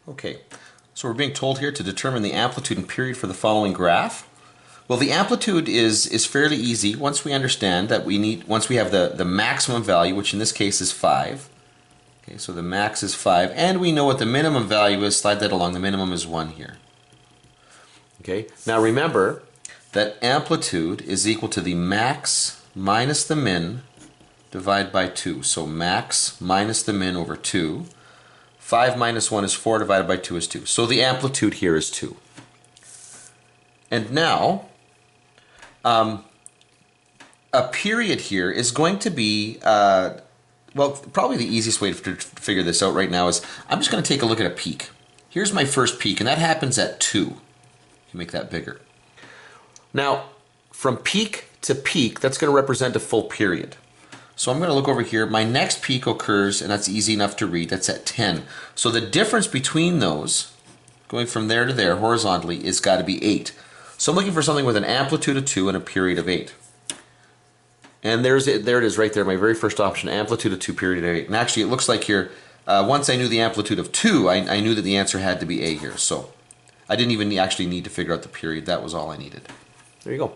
Okay, so we're being told here to determine the amplitude and period for the following graph. Well, the amplitude is fairly easy once we understand that once we have the maximum value, which in this case is 5. Okay, so the max is 5, and we know what the minimum value is. Slide that along. The minimum is 1 here. Okay, now remember that amplitude is equal to the max minus the min divided by 2. So max minus the min over 2. 5 minus 1 is 4, divided by 2 is 2. So the amplitude here is 2. And now, a period here is going to be, well, probably the easiest way to figure this out right now is I'm just going to take a look at a peak. Here's my first peak, and that happens at 2. You can make that bigger. Now, from peak to peak, that's going to represent a full period. So I'm going to look over here. My next peak occurs, and that's easy enough to read, that's at 10. So the difference between those, going from there to there horizontally, is got to be 8. So I'm looking for something with an amplitude of 2 and a period of 8. And there it is right there, my very first option, amplitude of 2, period of 8. And actually it looks like here, once I knew the amplitude of 2, I knew that the answer had to be A here. So I didn't even actually need to figure out the period. That was all I needed. There you go.